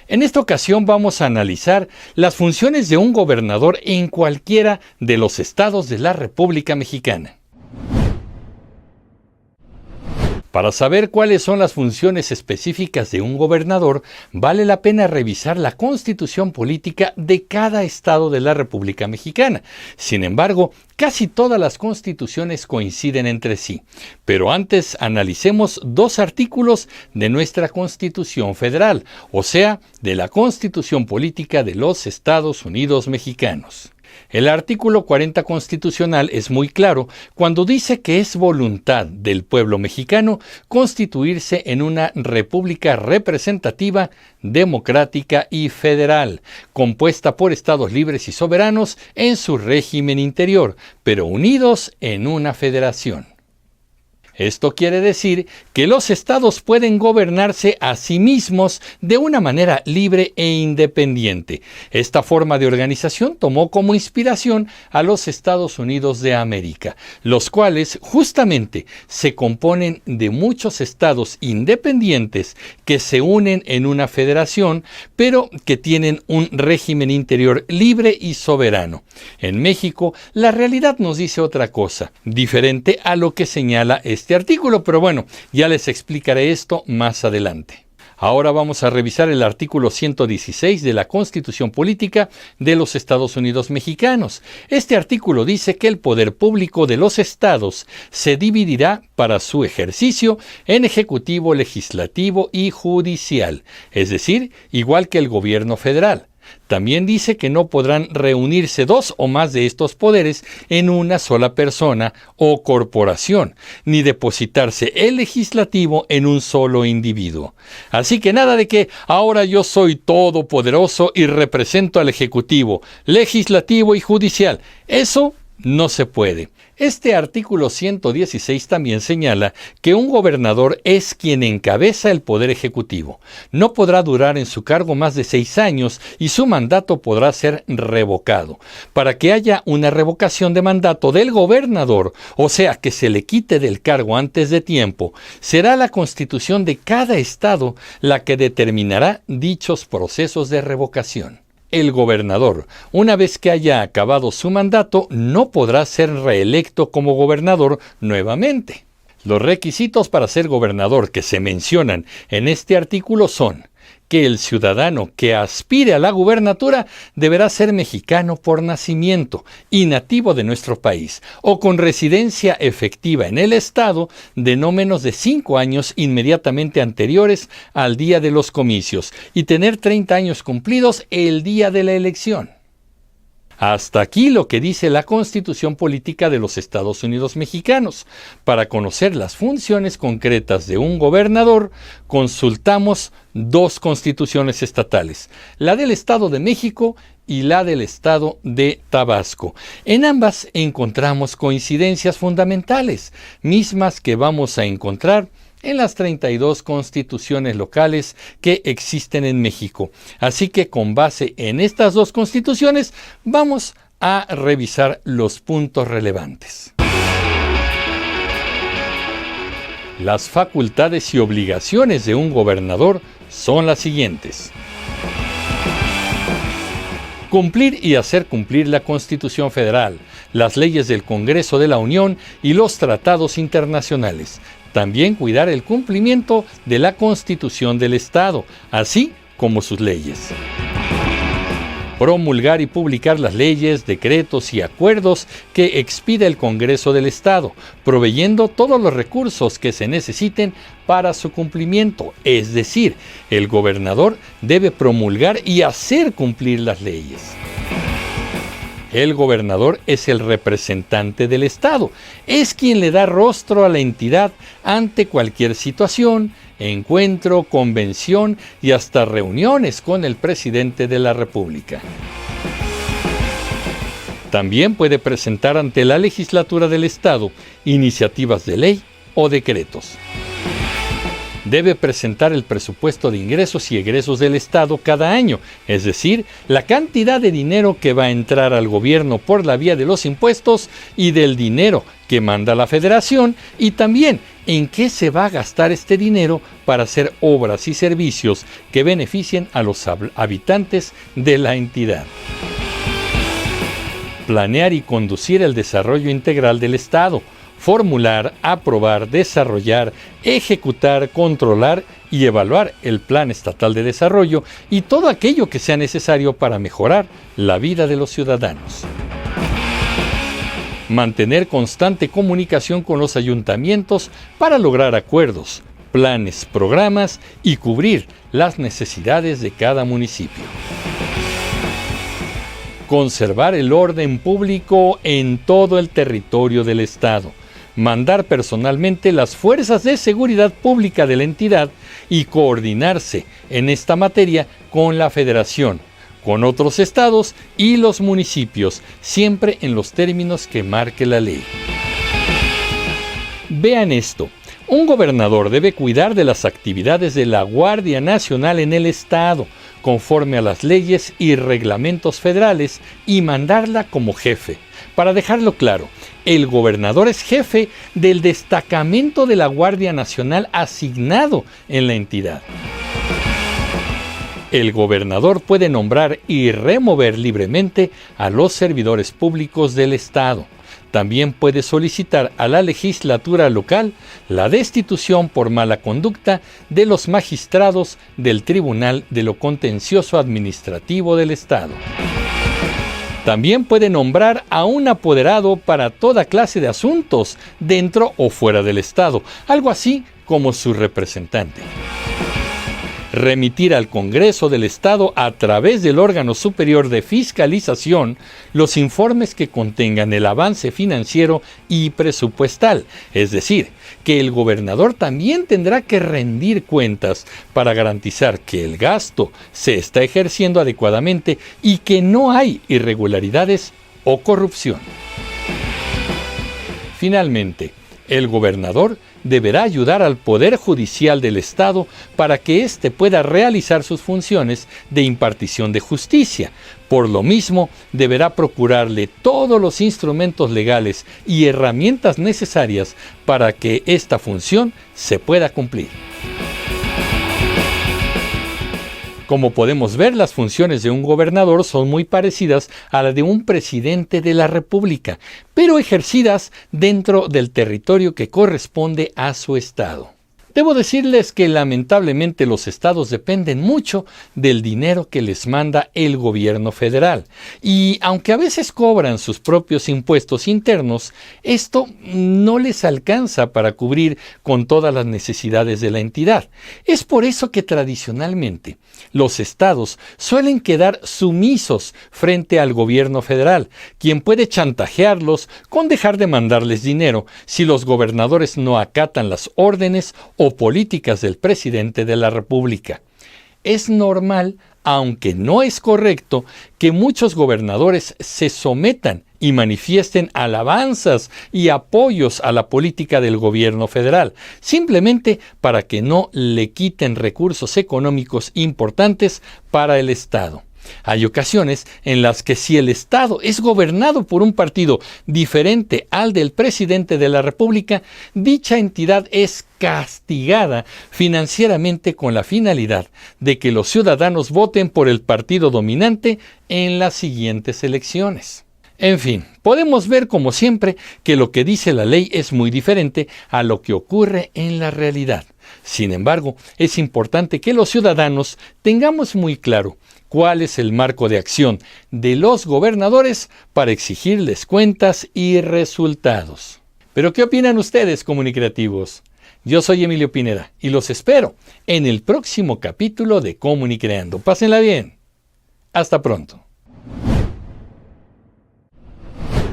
En esta ocasión vamos a analizar las funciones de un gobernador en cualquiera de los estados de la República Mexicana. Para saber cuáles son las funciones específicas de un gobernador, vale la pena revisar la constitución política de cada estado de la República Mexicana. Sin embargo, casi todas las constituciones coinciden entre sí. Pero antes analicemos dos artículos de nuestra Constitución Federal, o sea, de la Constitución Política de los Estados Unidos Mexicanos. El artículo 40 constitucional es muy claro cuando dice que es voluntad del pueblo mexicano constituirse en una república representativa, democrática y federal, compuesta por estados libres y soberanos en su régimen interior, pero unidos en una federación. Esto quiere decir que los estados pueden gobernarse a sí mismos de una manera libre e independiente. Esta forma de organización tomó como inspiración a los Estados Unidos de América, los cuales justamente se componen de muchos estados independientes que se unen en una federación, pero que tienen un régimen interior libre y soberano. En México, la realidad nos dice otra cosa, diferente a lo que señala este artículo, pero bueno, ya les explicaré esto más adelante. Ahora vamos a revisar el artículo 116 de la Constitución Política de los Estados Unidos Mexicanos. Este artículo dice que el poder público de los estados se dividirá para su ejercicio en ejecutivo, legislativo y judicial, es decir, igual que el gobierno federal. También dice que no podrán reunirse dos o más de estos poderes en una sola persona o corporación, ni depositarse el legislativo en un solo individuo. Así que nada de que ahora yo soy todopoderoso y represento al ejecutivo, legislativo y judicial. Eso no se puede. Este artículo 116 también señala que un gobernador es quien encabeza el poder ejecutivo. No podrá durar en su cargo más de 6 años y su mandato podrá ser revocado. Para que haya una revocación de mandato del gobernador, o sea, que se le quite del cargo antes de tiempo, será la Constitución de cada estado la que determinará dichos procesos de revocación. El gobernador, una vez que haya acabado su mandato, no podrá ser reelecto como gobernador nuevamente. Los requisitos para ser gobernador que se mencionan en este artículo son que el ciudadano que aspire a la gubernatura deberá ser mexicano por nacimiento y nativo de nuestro país, o con residencia efectiva en el estado de no menos de 5 años inmediatamente anteriores al día de los comicios, y tener 30 años cumplidos el día de la elección. Hasta aquí lo que dice la Constitución Política de los Estados Unidos Mexicanos. Para conocer las funciones concretas de un gobernador, consultamos dos constituciones estatales, la del Estado de México y la del Estado de Tabasco. En ambas encontramos coincidencias fundamentales, mismas que vamos a encontrar en las 32 constituciones locales que existen en México. Así que con base en estas dos constituciones vamos a revisar los puntos relevantes. Las facultades y obligaciones de un gobernador son las siguientes. Cumplir y hacer cumplir la Constitución Federal, las leyes del Congreso de la Unión y los tratados internacionales. También cuidar el cumplimiento de la Constitución del Estado, así como sus leyes. Promulgar y publicar las leyes, decretos y acuerdos que expida el Congreso del Estado, proveyendo todos los recursos que se necesiten para su cumplimiento. Es decir, el gobernador debe promulgar y hacer cumplir las leyes. El gobernador es el representante del Estado, es quien le da rostro a la entidad ante cualquier situación, encuentro, convención y hasta reuniones con el presidente de la República. También puede presentar ante la legislatura del Estado iniciativas de ley o decretos. debe presentar el presupuesto de ingresos y egresos del Estado cada año, es decir, la cantidad de dinero que va a entrar al gobierno por la vía de los impuestos y del dinero que manda la Federación, y también en qué se va a gastar este dinero para hacer obras y servicios que beneficien a los habitantes de la entidad. Planear y conducir el desarrollo integral del Estado. Formular, aprobar, desarrollar, ejecutar, controlar y evaluar el Plan Estatal de Desarrollo y todo aquello que sea necesario para mejorar la vida de los ciudadanos. Mantener constante comunicación con los ayuntamientos para lograr acuerdos, planes, programas y cubrir las necesidades de cada municipio. Conservar el orden público en todo el territorio del Estado. Mandar personalmente las fuerzas de seguridad pública de la entidad y coordinarse en esta materia con la Federación, con otros estados y los municipios, siempre en los términos que marque la ley. Vean esto. Un gobernador debe cuidar de las actividades de la Guardia Nacional en el Estado, conforme a las leyes y reglamentos federales, y mandarla como jefe. Para dejarlo claro, el gobernador es jefe del destacamento de la Guardia Nacional asignado en la entidad. El gobernador puede nombrar y remover libremente a los servidores públicos del Estado. También puede solicitar a la legislatura local la destitución por mala conducta de los magistrados del Tribunal de lo Contencioso Administrativo del Estado. También puede nombrar a un apoderado para toda clase de asuntos dentro o fuera del Estado, algo así como su representante. Remitir al Congreso del Estado a través del órgano superior de fiscalización los informes que contengan el avance financiero y presupuestal, es decir, que el gobernador también tendrá que rendir cuentas para garantizar que el gasto se está ejerciendo adecuadamente y que no hay irregularidades o corrupción. Finalmente, el gobernador deberá ayudar al Poder Judicial del Estado para que éste pueda realizar sus funciones de impartición de justicia. Por lo mismo, deberá procurarle todos los instrumentos legales y herramientas necesarias para que esta función se pueda cumplir. Como podemos ver, las funciones de un gobernador son muy parecidas a las de un presidente de la República, pero ejercidas dentro del territorio que corresponde a su estado. Debo decirles que lamentablemente los estados dependen mucho del dinero que les manda el gobierno federal. Y aunque a veces cobran sus propios impuestos internos, esto no les alcanza para cubrir con todas las necesidades de la entidad. Es por eso que tradicionalmente los estados suelen quedar sumisos frente al gobierno federal, quien puede chantajearlos con dejar de mandarles dinero si los gobernadores no acatan las órdenes o políticas del presidente de la República. Es normal, aunque no es correcto, que muchos gobernadores se sometan y manifiesten alabanzas y apoyos a la política del gobierno federal, simplemente para que no le quiten recursos económicos importantes para el Estado. Hay ocasiones en las que si el Estado es gobernado por un partido diferente al del presidente de la República, dicha entidad es castigada financieramente con la finalidad de que los ciudadanos voten por el partido dominante en las siguientes elecciones. En fin, podemos ver como siempre que lo que dice la ley es muy diferente a lo que ocurre en la realidad. Sin embargo, es importante que los ciudadanos tengamos muy claro cuál es el marco de acción de los gobernadores para exigirles cuentas y resultados. ¿Pero qué opinan ustedes, comunicativos? Yo soy Emilio Pineda y los espero en el próximo capítulo de Comunicreando. Pásenla bien. Hasta pronto.